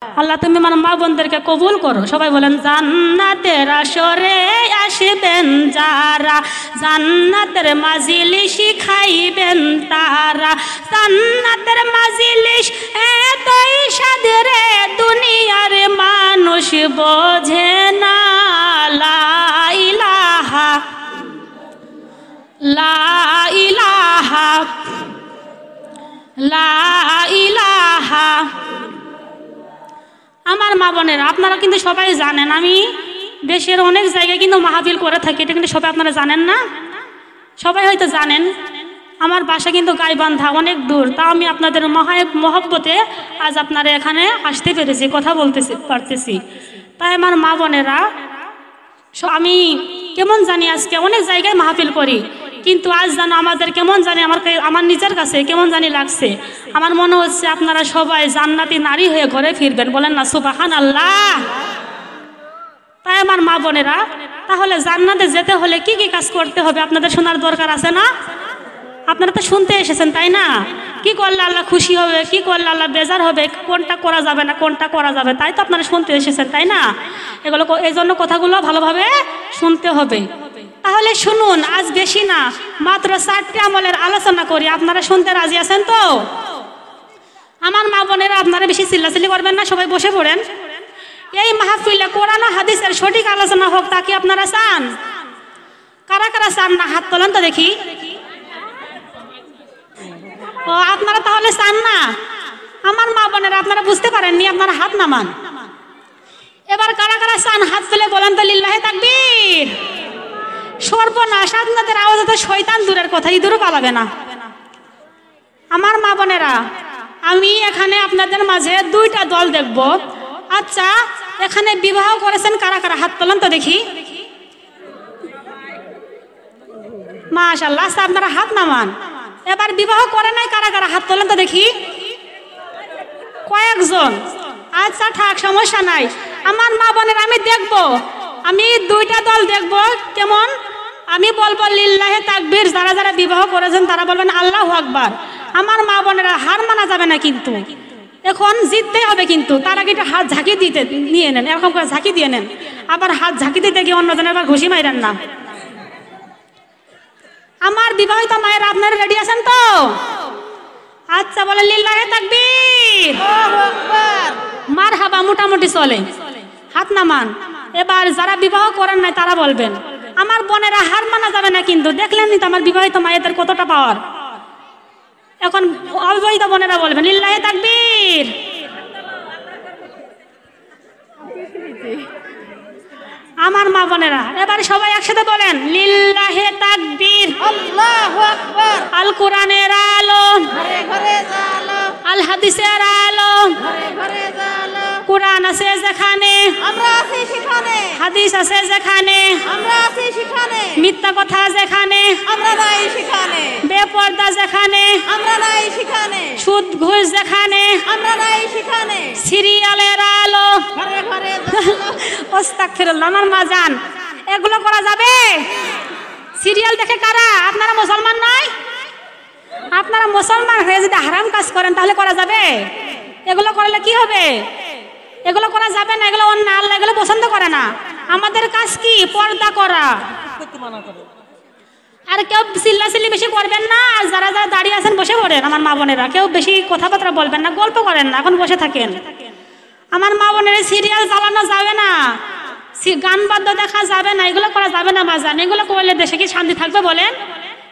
আল্লাহ তুমি আমার মা বোনদেরকে কবুল করো। সবাই বলেন জান্নাতের আসরে আসবেন যারা, জান্নাতের মাজলিসি খাইবেন তারা, জান্নাতের মাজলিস এতই সাদরে দুনিয়ার মানুষ বোঝে না। লা ইলাহা লা ইলাহা লা ইলাহা। আমার মা বোনেরা, আপনারা কিন্তু সবাই জানেন আমি দেশের অনেক জায়গায় কিন্তু মাহফিল করে থাকি, এটা কিন্তু সবাই আপনারা জানেন না? সবাই হয়তো জানেন। আমার বাসা কিন্তু গাইবান্ধা, অনেক দূর, তাও আমি আপনাদের মহব্বতে আজ আপনারা এখানে আসতে পেরেছি, কথা বলতেছি পারতেছি। তাই আমার মা বোনেরা, আমি কেমন জানি আজকে অনেক জায়গায় মাহফিল করি, কিন্তু আজ জানো আমাদের কেমন জানি আমার নিজের কাছে কেমন জানি লাগছে। আমার মনে হচ্ছে আপনারা সবাই জান্নাতি নারী হয়ে ঘরে ফিরবেন, বলেন না সুবহানাল্লাহ। তাই আমার মা বোনেরা, তাহলে জান্নাতে যেতে হলে কি কি কাজ করতে হবে আপনাদের শোনার দরকার আছে না? আপনারা তো শুনতে এসেছেন তাই না? কি করলে আল্লাহ খুশি হবে, কি করলে আল্লাহ বেজার হবে, কোনটা করা যাবে না কোনটা করা যাবে, তাই তো আপনারা শুনতে এসেছেন তাই না? এগুলো এই জন্য কথাগুলো ভালোভাবে শুনতে হবে। তাহলে শুনুন, আজ বেশি না মাত্র 4টি আমলের আলোচনা করি। আপনারা শুনতে রাজি আছেন তো? আমার মা বোনেরা, আপনারা বেশি চিল্লাচিল্লি করবেন না, সবাই বসে পড়েন। এই মাহফিলে কোরআন ও হাদিসের সঠিক আলোচনা হোক, তা কি আপনারা চান? কারা কারা চান না হাত তোলেন তো দেখি। ও আপনারা তাহলে চান না? আমার মা বোনেরা, আপনারা বুঝতে পারেননি, আপনারা হাত নামান। এবার কারা কারা চান হাত তুলে বলেন তো লিল্লাহে তাকবীর। সর্বনাশ, আপনাদের আওয়াজে তো শয়তান দূরের কথা, ইঁদুরও পালাবে না। আমার মা বোনেরা, আমি এখানে আপনাদের মাঝে 2টা দল দেখব। আচ্ছা, এখানে বিবাহ করেছেন কারা কারা হাত তোলেন তো দেখি। মাশাআল্লাহ, আপনারা হাত নামান। এবার বিবাহ করে নাই কারা কারা হাত তোলেন তো দেখি। কয়েকজন, আচ্ছা থাক, সমস্যা নাই। আমার মা বোনেরা, আমি দেখব, আমি 2টা দল দেখব। কেমন? আমি বলবো লিল্লাহে তাকবীর, যারা যারা বিবাহ করেছেন তারা বলবেন আল্লাহু আকবার। আমার মা বোনেরা, হার মানা যাবে না কিন্তু, এখন জিততে হবে কিন্তু। তার আগে হাত ঝাঁকি দিতে নিয়ে নেন, এরকম করে ঝাঁকি দিয়ে নেন। আবার হাত ঝাঁকি দিতে গিয়ে অন্যজনের আবার ঘুষি মাইরেন না। আমার বিবাহিত মায়েরা, আপনারা রেডি আছেন তো? আচ্ছা বলেন লিল্লাহে তাকবীর, মারহাবা, মোটামুটি চলে। হাত নামান। এবার যারা বিবাহ করেন নাই তারা বলবেন। আমার বোনেরা, হার মানা যাবে না কিন্তু, দেখলেন তো আমার বিবাহিত মায়েদের কতটা পাওয়ার। এখন অবিবাহিত বোনেরা বলবেন লিল্লাহে তাকবীর। আমার মা বোনেরা, এবার সবাই একসাথে বলেন লিল্লাহে তাকবীর। আল্লাহু আকবার। আল কোরআনের আলো ঘরে ঘরে জ্বালো, আল হাদিসের আলো ঘরে ঘরে জ্বালো। কোরআন আছে যেখানে আমরা আছি সেখানে, হাদিস আছে যেখানে আমরা আছি সেখানে, মিথ্যা কথা যেখানে আমরা নাই সেখানে, বেপরদা যেখানে আমরা নাই সেখানে, সুদ ঘুষ যেখানে আমরা নাই সেখানে, সিরিয়ালের আলো ঘরে ঘরে জ্বালো। আস্তাগফিরুল্লাহ। আমার মা জান, এগুলো করা যাবে? সিরিয়াল দেখে কারা? আপনারা মুসলমান নয়? আপনারা মুসলমান হয়ে যদি হারাম কাজ করেন তাহলে করা যাবে? এগুলো করলে কি হবে? এগুলো করা যাবে না, এগুলো অন্য, আল্লাহ এগুলো পছন্দ করে না। আমাদের কাজ কি? পর্দা করা। আর কেউ চিল্লাচিল্লি বেশি করবেন না। আর যারা যারা দাঁড়িয়ে আছেন বসে পড়েন। আমার মা বোনেরা, কেউ বেশি কথাবার্তা বলবেন না, গল্প করেন না, এখন বসে থাকেন। আমার মা বোনেরা, সিরিয়াল চালানো যাবে না, গান বাদ্য দেখা যাবে না, এগুলো করা যাবে না বাজান। এগুলো করলে দেশে কি শান্তি থাকবে বলেন?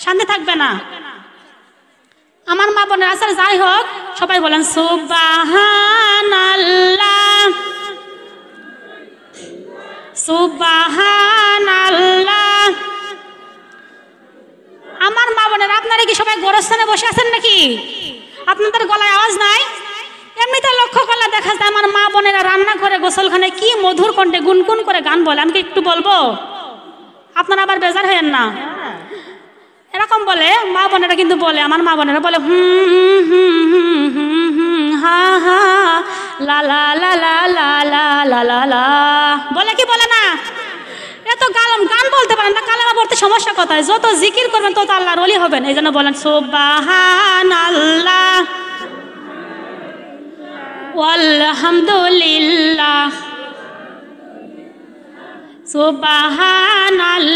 শান্তি থাকবে না। আমার মা বোনের, আসলে যাই হোক, সবাই বলেন সুবহানাল্লাহ সুবহানাল্লাহ। আমার মা বোনের, আপনারা কি সবাই গোরস্থানে বসে আছেন নাকি? আপনাদের গলায় আওয়াজ নাই? এমনিতে লক্ষ্য করলে দেখা যায় আমার মা বোনেরা রান্না করে গোসলখানে কি মধুর কণ্ঠে গুনগুন করে গান বলে। আমি একটু বলবো, আপনারা আবার বেজার হয়েন না। এরকম বলে মা বোনেরা, কিন্তু বলে আমার মা বোনেরা বলে হুম হুম হুম হুম হুম হা হা লা লা লা লা লা লা লা লা লা, বলে কি বলে না? এত গান বলতে পারেন না, কালেমা পড়তে সমস্যা কোথায়? যত জিকির করবেন তত আল্লাহর ওলি হবেন। এই জন্য বলেন সুবহানাল্লাহ আলহামদুলিল্লাহ সুবহানাল্লাহ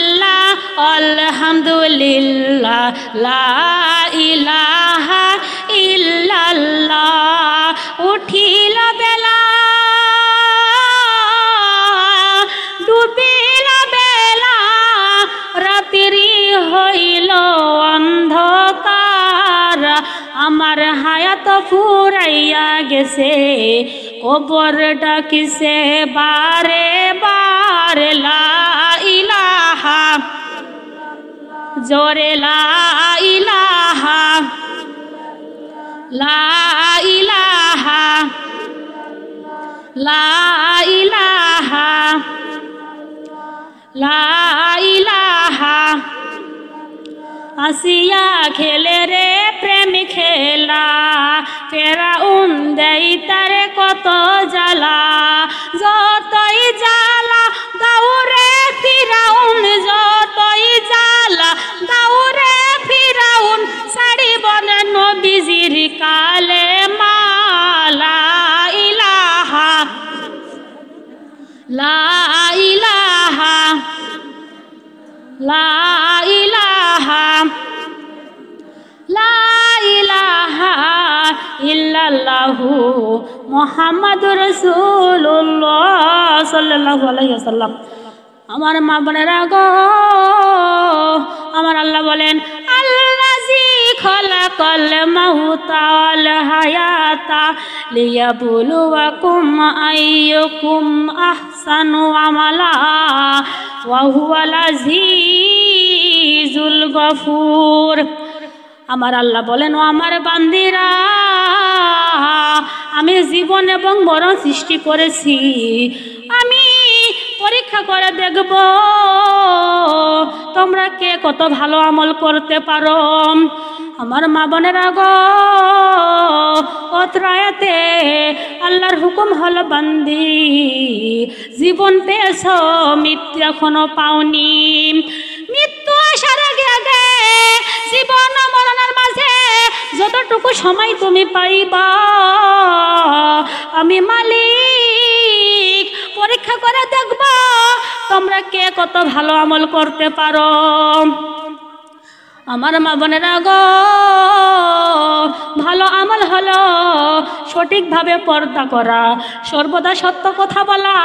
আলহামদুলিল্লাহ লা ইলাহা ইল্লাল্লাহ উঠিল বেলা ডুবিল বেলা রাত্রি হইল অন্ধকার আমার হায়াত ফুরাইয়া গেছে কবর ডাকিছে বারে বারে লা ইলাহা জোরে লা ইলাহা লা ইলাহা লা ইলাহা লা ইলাহা আসিয়া খেলে রে প্রেম খেলা ফেরাউন দেই তারে কত জ্বালা যতই জ্বালা দাউরে ফিরাউন যতই জ্বালা দাউরে ফিরাউন ছাড়িব না নবীজির কালে মালা ইলাহা লা ইলাহা লা ইলাহা লা ইলাহা ইল্লাল্লাহু মুহাম্মাদুর রাসূলুল্লাহ সাল্লাল্লাহু আলাইহি ওয়াসাল্লাম। আমার মা বোনেরা গো, আমার আল্লাহ বলেন আল্লাযী খালাকাল মাউতা ওয়াল হায়াতা লিয়াবলুয়াকুম আইয়ুকুম আহসানু আমালা ওয়া হুয়াল আজিজুল গফুর। আমার আল্লাহ বলেন ও আমার বান্দিরা, আমি জীবন এবং মরণ সৃষ্টি করেছি, আমি পরীক্ষা করে দেখব তোমরা কে কত ভালো আমল করতে পারো। আমার মা বোনেরা গো, অত্রায়াতে আল্লাহর হুকুম হলো বান্দি জীবন পেয়েছ, মৃত্যু এখনো পাওনি। মৃত্যু আসার আগে আগে জীবন মরণের মাঝে যতটুকু সময় তুমি পাইবা, আমি মালিক পরীক্ষা করে দেখব তোমরা কে কত ভালো আমল করতে পারো। আমার মা বোনেরা গো, ভালো আমল হলো সঠিকভাবে পর্দা করা, সর্বদা সত্য কথা বলা,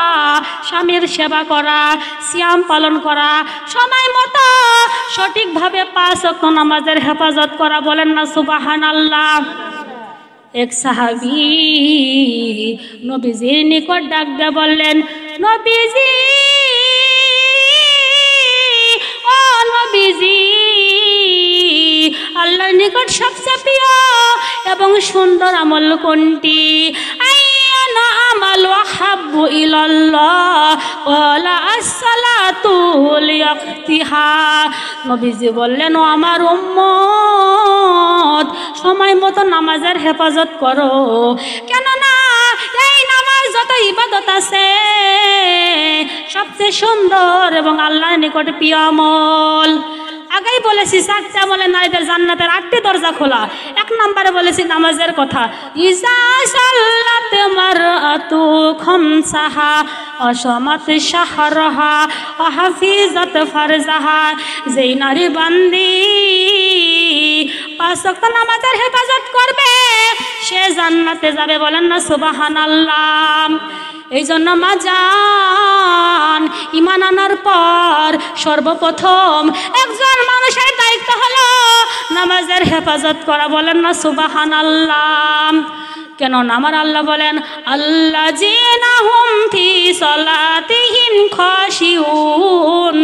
স্বামীর সেবা করা, সিয়াম পালন করা, সময় মতো সঠিকভাবে 5 ওয়াক্ত নামাজের হেফাজত করা। বলেন না সুবহানাল্লাহ। এক সাহাবী নবীজির নিকট ডাক দিয়ে বললেন, নবীজি ও নবীজি, আল্লাহর নিকট সবচেয়ে প্রিয় এবং সুন্দর আমল কোনটি? আইয়ানা আমাল ওয়াহাব্বু ইলাল্লাহ ওয়ালা আসসালাতু লিওয়াক্তিহা। নবীজি বললেন ও আমার উম্মত, সময় মতো নামাজের হেফাজত করো, কেননা এই নামাজ যত ইবাদত আছে সবচেয়ে সুন্দর এবং আল্লাহর নিকট প্রিয় আমল। আগেই বলেছি 4টা আমলে নারীদের জান্নাতের 8টি দরজা খোলা। 1 নম্বরে বলেছি নামাজের কথা। ইজা সাল্লাত মারআতু খামসাহা ওয়া সামাত শাহরাহা ওয়া হাফিজাত ফারজাহা। যেই নারী বান্দি 5 ওয়াক্ত নামাজের হেফাজত করবে সে জান্নাতে যাবে। বলেন না সুবহানাল্লাহ। এই জন্য মা জান, ঈমান আনার পর সর্বপ্রথম একজন মানুষের দায়িত্ব হলো নামাজের হেফাজত করা। বলেন না সুবহানাল্লাহ। কেন আমার আল্লাহ বলেন আল্লাযীনা হুম ফি সালাতিহিম খাশিউন,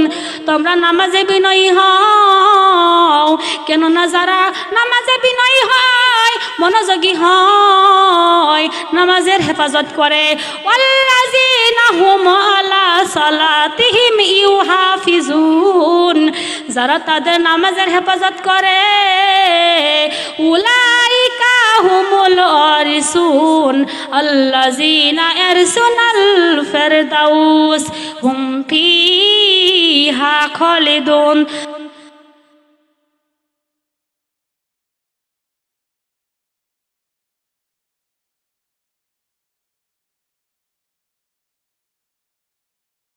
তোমরা নামাজে বিনয়ী হও। কেননা যারা নামাজে বিনয়ী হয়, মনোযোগী হয়, নামাজের হেফাজত করে, ওয়াল্লাযীনা হুম আলা সালাতিহিম ইউহাফিজুন, যারা তাদের নামাজের হেফাজত করে, উলাইকা হুমুল ওয়ারিসুন আল্লাযীনা ইয়ারসুনাল ফিরদাউস হুম ফিহা খালিদুন।